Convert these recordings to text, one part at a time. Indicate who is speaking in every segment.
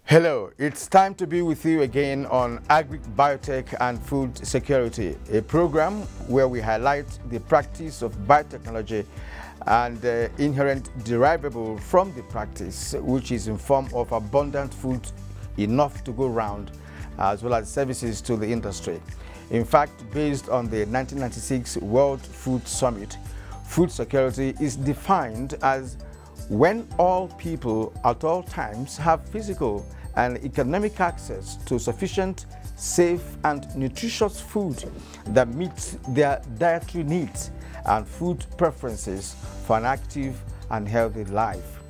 Speaker 1: Hello, it's time to be with you again on Agri Biotech and Food Security, a program where we highlight the practice of biotechnology and inherent derivable from the practice, which is in form of abundant food enough to go round, as well as services to the industry. In fact, based on the 1996 World Food Summit, food security is defined as when all people at all times have physical and economic access to sufficient, safe, and nutritious food that meets their dietary needs and food preferences for an active and healthy life.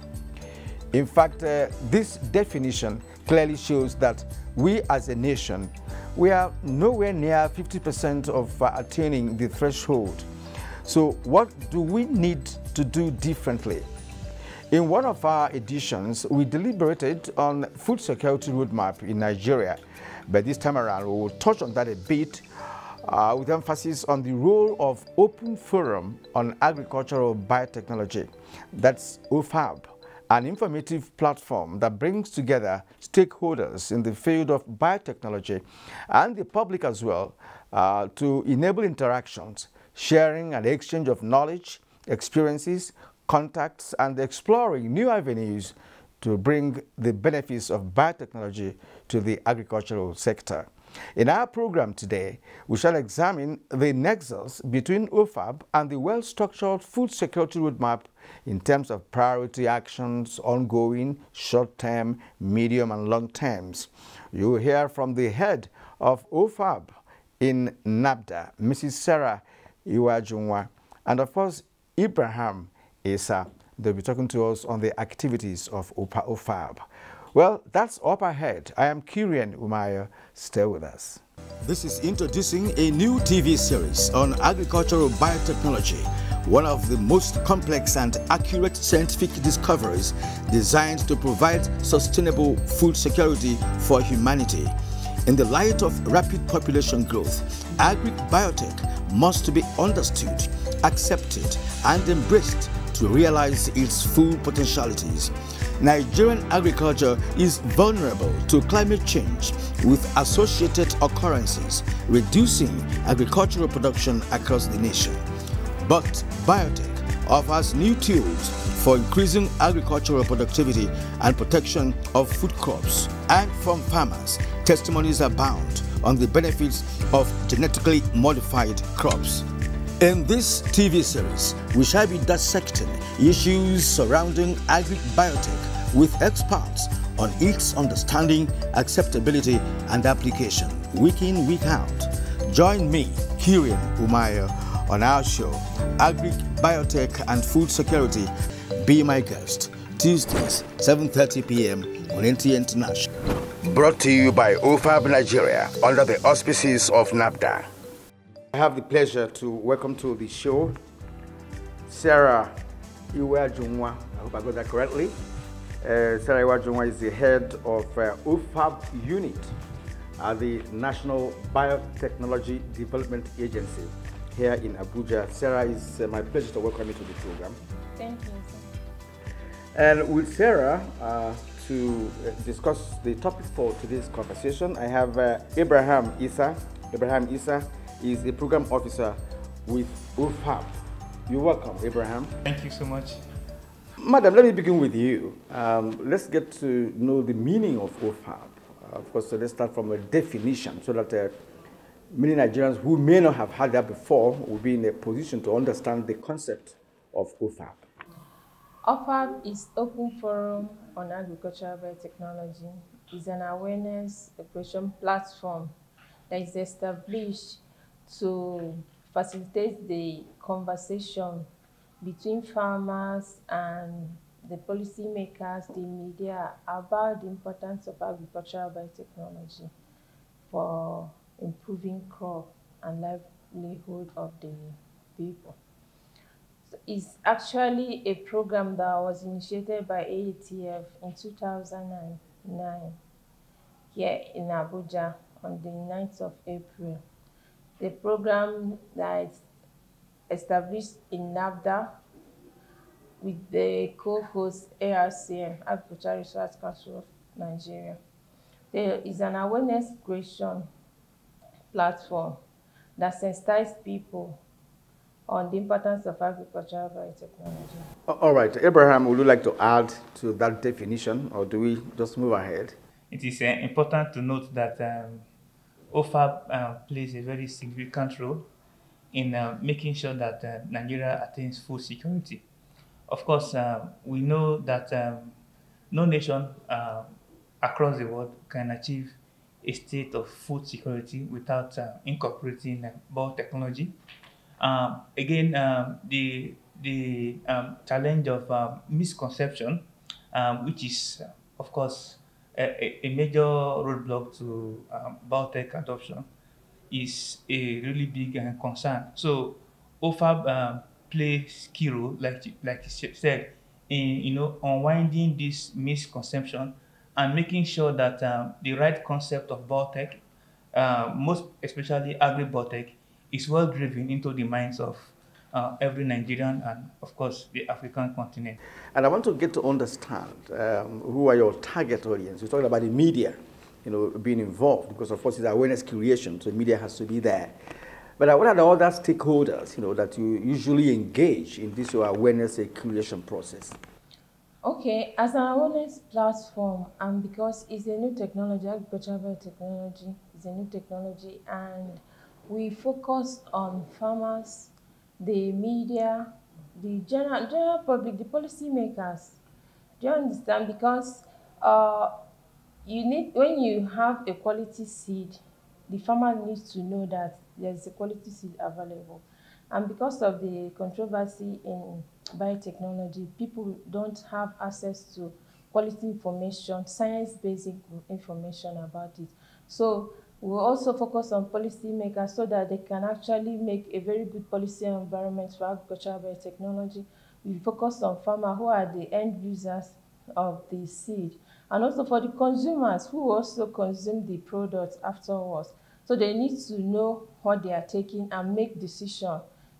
Speaker 1: In fact, this definition clearly shows that we as a nation, we are nowhere near 50% of attaining the threshold. So what do we need to do differently? In one of our editions, we deliberated on food security roadmap in Nigeria, but this time around we will touch on that a bit with emphasis on the role of Open Forum on Agricultural Biotechnology, that's OFAB, an informative platform that brings together stakeholders in the field of biotechnology and the public as well to enable interactions, sharing and exchange of knowledge, experiences, contacts, and exploring new avenues to bring the benefits of biotechnology to the agricultural sector. In our program today, we shall examine the nexus between OFAB and the well-structured food security roadmap in terms of priority actions, ongoing, short-term, medium, and long terms. You will hear from the head of OFAB in NABDA, Mrs. Sarah Iwajunwa, and of course, Ibrahim Isa. They'll be talking to us on the activities of OFAB. Well, that's up ahead. I am Kirian Umayo. Stay with us. This is introducing a new TV series on agricultural biotechnology, one of the most complex and accurate scientific discoveries designed to provide sustainable food security for humanity. In the light of rapid population growth, agri-biotech must be understood, accepted, and embraced to realize its full potentialities. Nigerian agriculture is vulnerable to climate change with associated occurrences, reducing agricultural production across the nation. But biotech offers new tools for increasing agricultural productivity and protection of food crops. And from farmers, testimonies abound on the benefits of genetically modified crops. In this TV series, we shall be dissecting issues surrounding agri-biotech with experts on its understanding, acceptability, and application, week in, week out. Join me, Kirian Umayo, on our show, Agri-Biotech and Food Security. Be my guest, Tuesdays, 7:30 p.m. on NT International. Brought to you by OFAB Nigeria, under the auspices of NABDA. I have the pleasure to welcome to the show Sarah Iwajunwa. I hope I got that correctly. Sarah Iwajunwa is the head of OFAB unit at the National Biotechnology Development Agency here in Abuja. Sarah, it's my pleasure to welcome you to the program.
Speaker 2: Thank you, sir.
Speaker 1: And with Sarah, to discuss the topic for today's conversation, I have Ibrahim Isa. Ibrahim Isa is a program officer with OFAB. You're welcome, Ibrahim.
Speaker 3: Thank you so much.
Speaker 1: Madam, let me begin with you. Let's get to know the meaning of OFAB. Of course, so let's start from a definition so that many Nigerians who may not have heard that before will be in a position to understand the concept of OFAB.
Speaker 2: OFAB is Open Forum on Agricultural Biotechnology. It's an awareness operation platform that is established to facilitate the conversation between farmers and the policymakers, the media, about the importance of agricultural biotechnology for improving crop and livelihood of the people. So it's actually a program that was initiated by AETF in 2009 here in Abuja on the 9th of April. The program that is established in NABDA with the co-host ARCM, Agricultural Research Council of Nigeria. There is an awareness creation platform that sensitizes people on the importance of agricultural biotechnology.
Speaker 1: All right, Abraham, would you like to add to that definition, or do we just move ahead?
Speaker 3: It is important to note that OFAB plays a very significant role in making sure that Nigeria attains food security. Of course, we know that no nation across the world can achieve a state of food security without incorporating biotechnology. Again, the challenge of misconception, which is, of course, a major roadblock to biotech adoption, is a really big concern. So OFAB plays key role, like you said, in unwinding this misconception and making sure that the right concept of biotech, most especially agri-biotech, is well driven into the minds of every Nigerian and, of course, the African continent.
Speaker 1: And I want to get to understand who are your target audience. You're talking about the media, being involved, because of course it's awareness creation, so media has to be there. But what are the other stakeholders, that you usually engage in this awareness creation process?
Speaker 2: Okay, as an awareness platform, and because it's a new technology, agricultural biotechnology is a new technology, and we focus on farmers, the media, the general public, the policymakers. Do you understand? Because when you have a quality seed, the farmer needs to know that there's a quality seed available. And because of the controversy in biotechnology, people don't have access to quality information, science-based information about it. So we also focus on policymakers so that they can actually make a very good policy environment for agricultural biotechnology. We focus on farmers who are the end users of the seed, and also for the consumers who also consume the product afterwards. So they need to know what they are taking and make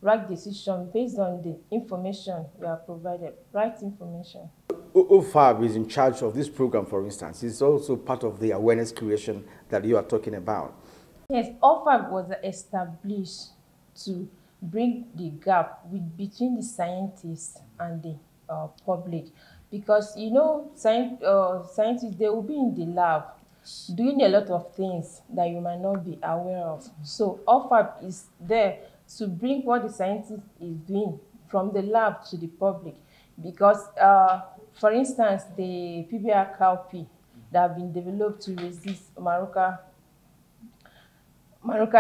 Speaker 2: right decision based on the information we are provided, right information.
Speaker 1: OFAB is in charge of this program, for instance. It's also part of the awareness creation that you are talking about.
Speaker 2: Yes, OFAB was established to bring the gap between the scientists and the public. Because, scientists, they will be in the lab doing a lot of things that you might not be aware of. So OFAB is there to bring what the scientist is doing from the lab to the public. Because, for instance, the PBR cowpea that have been developed to resist Maruca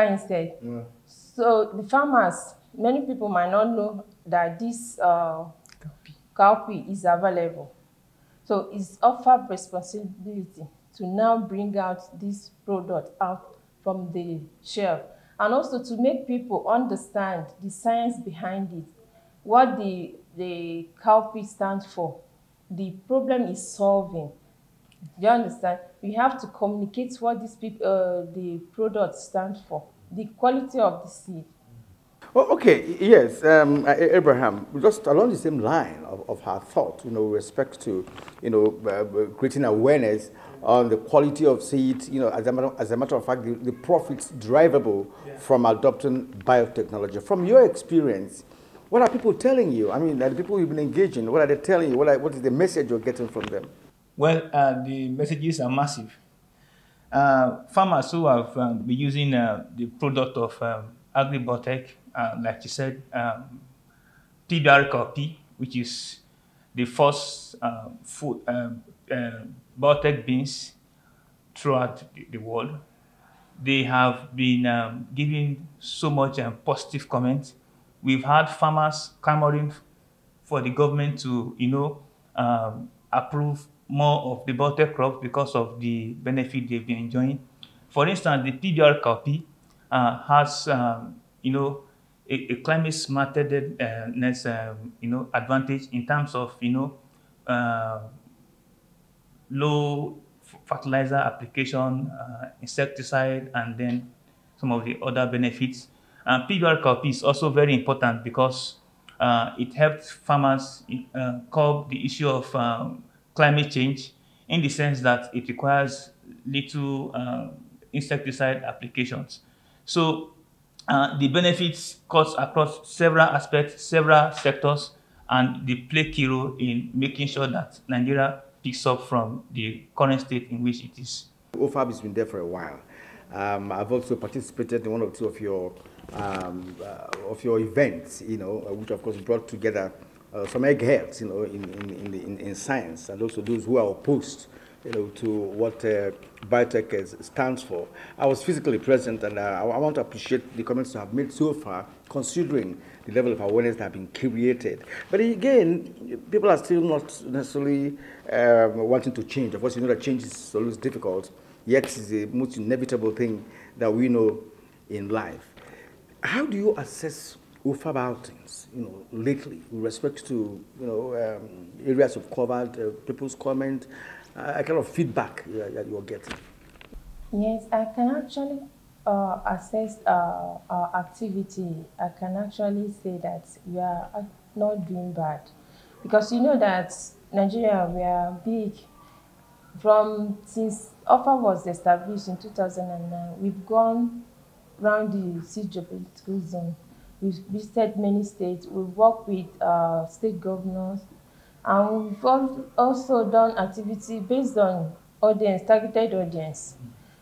Speaker 2: insect. Yeah. So the farmers, many people might not know that this cowpea is available. So it's OFAB responsibility to now bring out this product out from the shelf, and also to make people understand the science behind it, what the cowpea stands for, the problem is solving. Do you understand? We have to communicate what the product stands for, the quality of the seed.
Speaker 1: Well, okay, yes, Abraham, just along the same line of her thought, with respect to, creating awareness on the quality of seed, as a matter of fact, the profits derivable from adopting biotechnology. From your experience, what are people telling you? I mean, the people you've been engaging, what are they telling you? What is the message you're getting from them?
Speaker 3: Well, the messages are massive. Farmers who have been using the product of agri-biotech, like you said, PBR cowpea, which is the first food biotech beans throughout the world. They have been giving so much positive comments. We've had farmers clamoring for the government to, approve more of the biotech crops because of the benefit they've been enjoying. For instance, the PBR cowpea has, a climate smartedness, advantage in terms of, low fertilizer application, insecticide, and then some of the other benefits. PBR cowpea is also very important because it helps farmers curb the issue of climate change. in the sense that it requires little insecticide applications. So the benefits cuts across several aspects, several sectors, and they play key role in making sure that Nigeria picks up from the current state in which it is.
Speaker 1: OFAB has been there for a while. I've also participated in one or two of your events, which of course brought together some eggheads, in science, and also those who are opposed, to what biotech stands for. I was physically present, and I want to appreciate the comments you have made so far, considering the level of awareness that have been created. But again, people are still not necessarily wanting to change. Of course, you know that change is always difficult, yet it's the most inevitable thing that we know in life. How do you assess OFAB outings, lately, with respect to, areas of covered, people's comment, kind of feedback that you're getting?
Speaker 2: Yes, I can actually assess our activity. I can actually say that we are not doing bad, because you know that Nigeria, we are big. Since OFAB was established in 2009, we've gone around the geopolitical zone. We've visited many states. We've worked with state governors, and we've also done activity based on audience, targeted audience.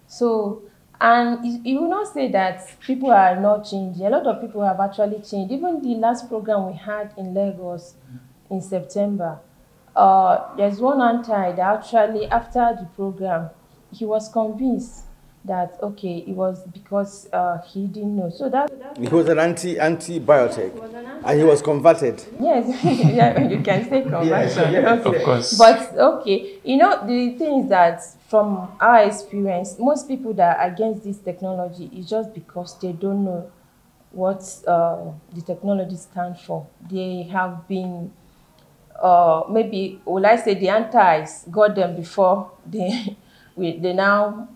Speaker 2: So, and you will not say that people are not changing. A lot of people have actually changed. Even the last program we had in Lagos in September, there's one anti that actually, after the program, he was convinced that, okay, it was because he didn't know. So that
Speaker 1: he was an antibiotic, and he was converted.
Speaker 2: Yes, yeah, you can say conversion.
Speaker 1: Yes,
Speaker 2: okay.
Speaker 3: Of course.
Speaker 2: But okay, the thing is that from our experience, most people that are against this technology is just because they don't know what the technology stands for. They have been maybe, will I say, the antis got them before they now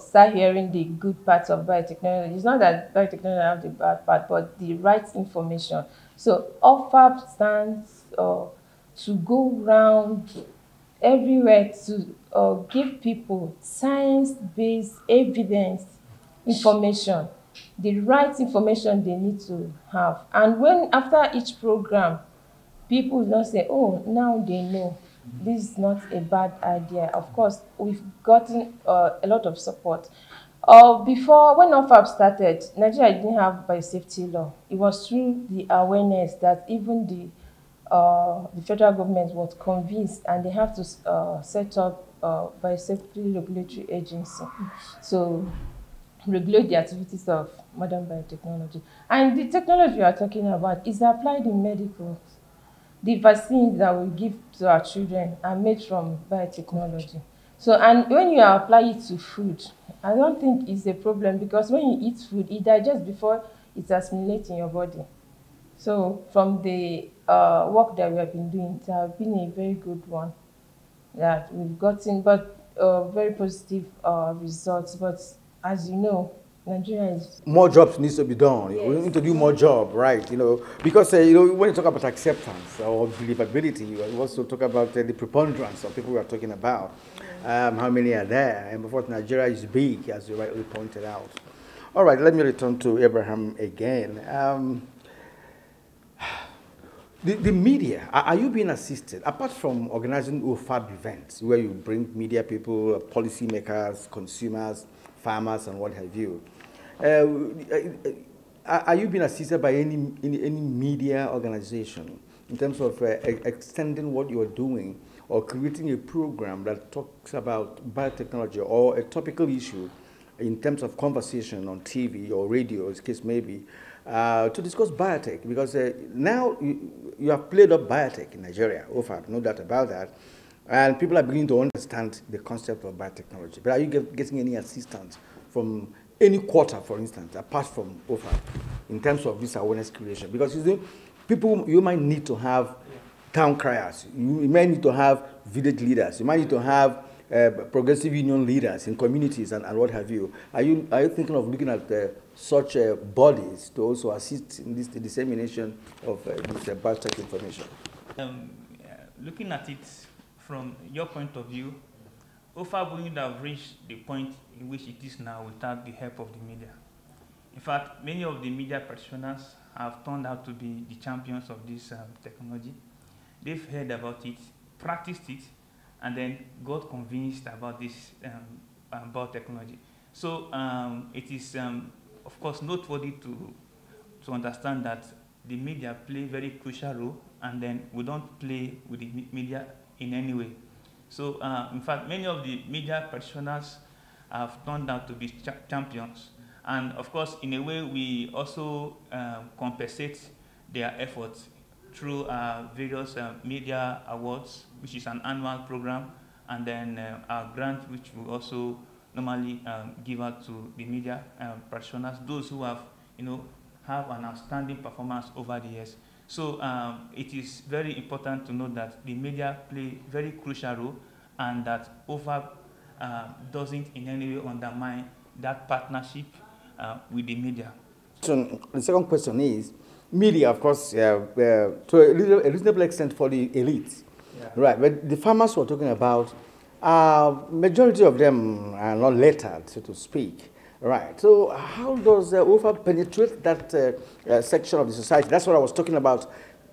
Speaker 2: start hearing the good parts of biotechnology. It's not that biotechnology have the bad part, but the right information. So OFAB stands to go around everywhere to give people science-based evidence information, the right information they need to have. And when after each program, people don't say, oh, now they know. This is not a bad idea. Of course, we've gotten a lot of support. Before, when OFAB started, Nigeria didn't have biosafety law. It was through the awareness that even the federal government was convinced, and they have to set up biosafety regulatory agency. So regulate the activities of modern biotechnology. And the technology we are talking about is applied in medical. The vaccines that we give to our children are made from biotechnology. So, and when you apply it to food, I don't think it's a problem, because when you eat food, it digests before it assimilates in your body. So, from the work that we have been doing, it has been a very good one that we've gotten, but very positive results. But as you know, Nigeria is...
Speaker 1: More jobs needs to be done.
Speaker 2: Yes.
Speaker 1: We need to do more job, right? Because when you talk about acceptance or believability, you also talk about the preponderance of people we are talking about. How many are there? And before, Nigeria is big, as you rightly pointed out. All right, let me return to Abraham again. The media, are you being assisted, apart from organizing OFAB events where you bring media people, policymakers, consumers, farmers, and what have you? Are you being assisted by any media organization in terms of extending what you're doing or creating a program that talks about biotechnology or a topical issue in terms of conversation on TV or radio, as the case may be, to discuss biotech? Because now you have played up biotech in Nigeria, OFAB, no doubt about that, and people are beginning to understand the concept of biotechnology. But are you getting any assistance from any quarter, for instance, apart from OFAB, in terms of this awareness creation? Because you might need to have town criers, you might need to have village leaders, you might need to have progressive union leaders in communities and what have you. Are you thinking of looking at such bodies to also assist in this dissemination of this biotech information?
Speaker 3: Looking at it from your point of view, OFAB wouldn't have reached the point in which it is now without the help of the media. In fact, many of the media practitioners have turned out to be the champions of this technology. They've heard about it, practiced it, and then got convinced about this about technology. So it is, of course, noteworthy to understand that the media play a very crucial role, and then we don't play with the media in any way. So, in fact, many of the media practitioners have turned out to be champions. And of course, in a way, we also compensate their efforts through various media awards, which is an annual program, and then our grant, which we also normally give out to the media practitioners, those who have, have an outstanding performance over the years. So it is very important to know that the media play a very crucial role, and that OFAB doesn't in any way undermine that partnership with the media.
Speaker 1: So the second question is, media, of course, to a reasonable extent for the elites, yeah. Right? But the farmers we're talking about, majority of them are not lettered, so to speak. Right. So how does OFAB penetrate that section of the society? That's what I was talking about.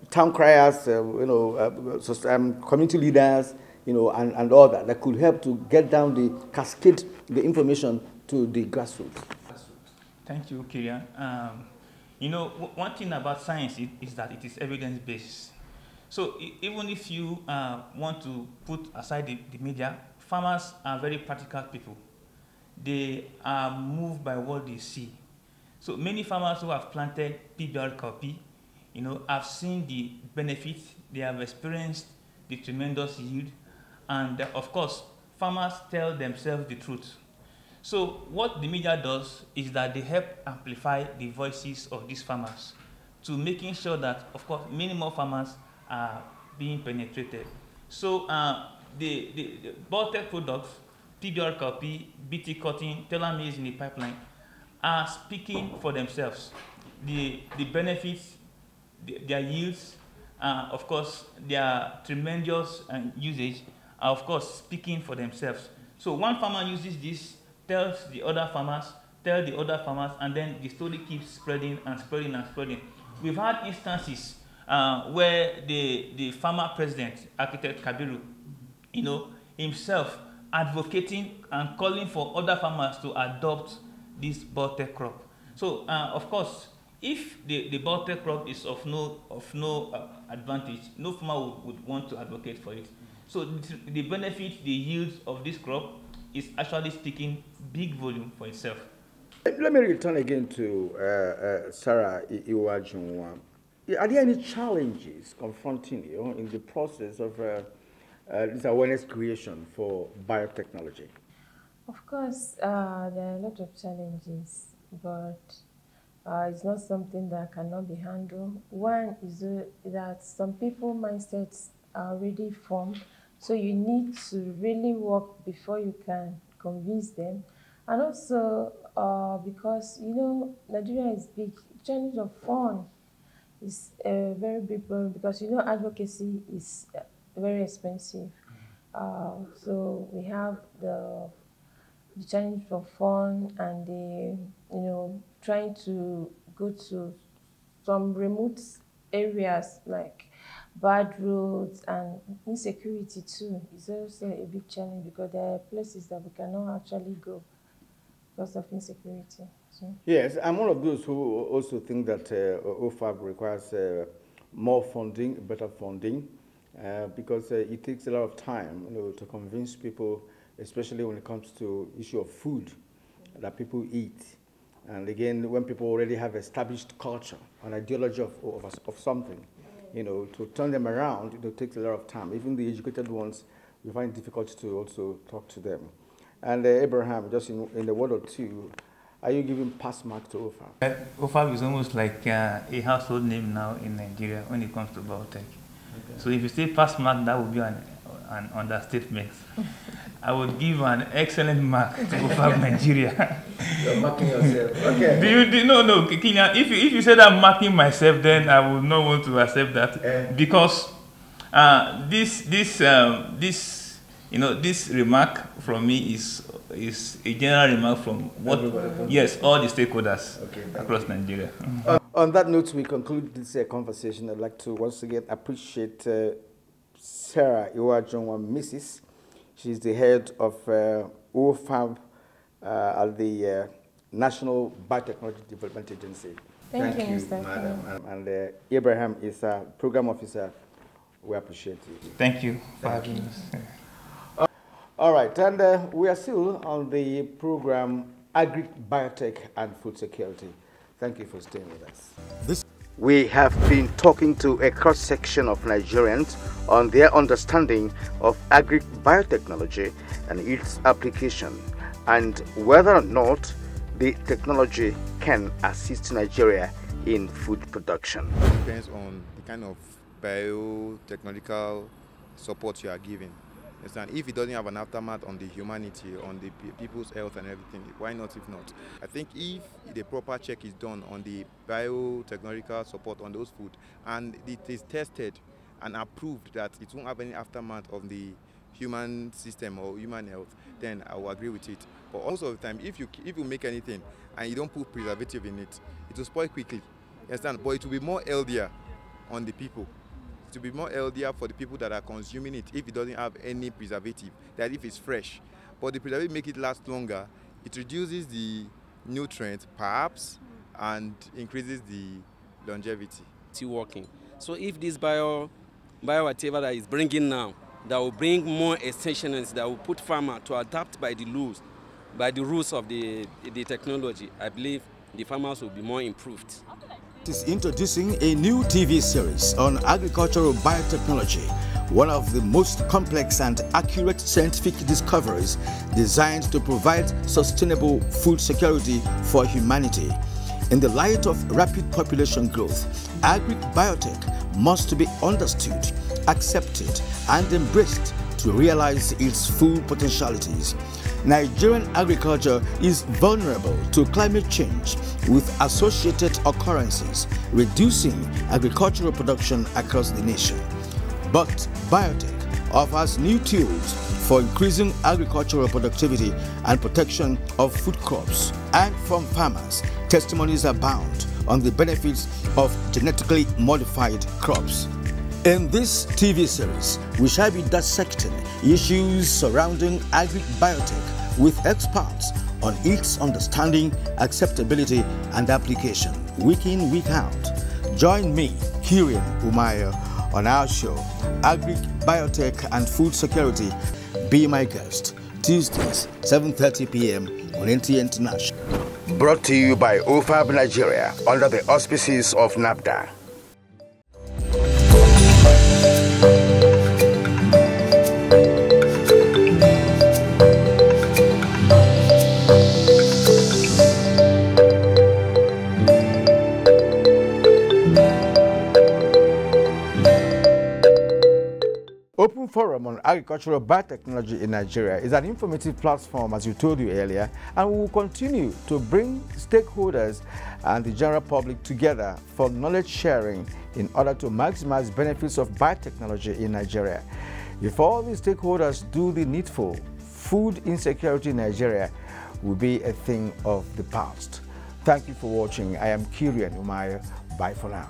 Speaker 1: Town criers, community leaders, and all that could help to get down the cascade, the information to the grassroots.
Speaker 3: Thank you, Kirian. One thing about science is that it is evidence-based. So even if you want to put aside the media, farmers are very practical people. They are moved by what they see. So many farmers who have planted PBR copy, have seen the benefits, they have experienced the tremendous yield, and of course, farmers tell themselves the truth. So what the media does is that they help amplify the voices of these farmers to making sure that, of course, many more farmers are being penetrated. So the biotech products, PBR copy, BT cotton, tailor maize in the pipeline, are speaking for themselves. The benefits, their yields, of course, their tremendous usage are, of course, speaking for themselves. So one farmer uses this, tells the other farmers, and then the story keeps spreading and spreading and spreading. We've had instances where the farmer president, Architect Kabiru, himself advocating and calling for other farmers to adopt this biotech crop. So, of course, if the biotech crop is of no advantage, no farmer would want to advocate for it. So, the benefit, the yields of this crop is actually speaking big volume for itself.
Speaker 1: Let me return again to Sarah Iwajunwa. Are there any challenges confronting you in the process of this awareness creation for biotechnology?
Speaker 2: Of course, there are a lot of challenges, but it's not something that cannot be handled. One is that some people mindsets are already formed, so you need to really work before you can convince them. And also because, Nigeria is big, challenge of fund is a very big problem because, advocacy is very expensive. So we have the challenge of fund and the, trying to go to some remote areas like bad roads and insecurity too is also a big challenge because there are places that we cannot actually go because of insecurity. So. Yes,
Speaker 1: I'm one of those who also think that OFAB requires more funding, better funding, because it takes a lot of time, to convince people, especially when it comes to issue of food that people eat. And again, when people already have established culture, an ideology of something, to turn them around, it takes a lot of time. Even the educated ones, we find it difficult to also talk to them. And Abraham, just in a word or two, are you giving pass mark to OFAB?
Speaker 3: OFAB is almost like a household name now in Nigeria when it comes to biotech. Okay. So if you say pass mark, that would be an understatement. I would give an excellent mark to OFAB Nigeria.
Speaker 1: You're marking yourself. Okay.
Speaker 3: No, Kenya, if you said I'm marking myself, then I would not want to accept that because this You know, this remark from me is a general remark from what, yes, all the stakeholders across Nigeria.
Speaker 1: On that note, we conclude this conversation. I'd like to once again appreciate Sarah Iwajonwa Mrs. She's the head of OFAB at the National Biotechnology Development Agency.
Speaker 2: Thank you, Mr.
Speaker 1: Madam. And Abraham is a program officer. We appreciate you.
Speaker 3: Thank you for having us.
Speaker 1: All right, and we are still on the program Agri Biotech and Food Security. Thank you for staying with us. We have been talking to a cross-section of Nigerians on their understanding of agri biotechnology and its application, and whether or not the technology can assist Nigeria in food production.
Speaker 4: It depends on the kind of biotechnological support you are giving. And if it doesn't have an aftermath on the humanity, on the people's health and everything, why not if not? I think if the proper check is done on the biotechnological support on those food and it is tested and approved that it won't have any aftermath on the human system or human health, then I will agree with it. But also of the time, if you make anything and you don't put preservative in it, it will spoil quickly. You understand? But it will be more healthier on the people. To be more healthier for the people that are consuming it if it doesn't have any preservative, that if it's fresh. But the preservative make it last longer, it reduces the nutrients perhaps and increases the longevity.
Speaker 5: It's working. So if this bio whatever that is bringing now, that will bring more extensions, that will put farmer to adapt by the rules of the technology, I believe the farmers will be more improved.
Speaker 1: Is introducing a new TV series on agricultural biotechnology, one of the most complex and accurate scientific discoveries designed to provide sustainable food security for humanity. In the light of rapid population growth, agri-biotech must be understood, accepted, and embraced to realize its full potentialities. Nigerian agriculture is vulnerable to climate change with associated occurrences, reducing agricultural production across the nation. But biotech offers new tools for increasing agricultural productivity and protection of food crops. And from farmers, testimonies abound on the benefits of genetically modified crops. In this TV series, we shall be dissecting issues surrounding agri-biotech with experts on its understanding, acceptability, and application, week in, week out. Join me, Kirian Umaya, on our show, Agri Biotech and Food Security. Be my guest, Tuesdays, 7:30 p.m. on NTA International. Brought to you by OFAB Nigeria, under the auspices of NAFDA. Open Forum on Agricultural Biotechnology in Nigeria is an informative platform, as you told you earlier, and we will continue to bring stakeholders and the general public together for knowledge sharing in order to maximize benefits of biotechnology in Nigeria. If all these stakeholders do the needful, food insecurity in Nigeria will be a thing of the past. Thank you for watching. I am Kirian Umaya. Bye for now.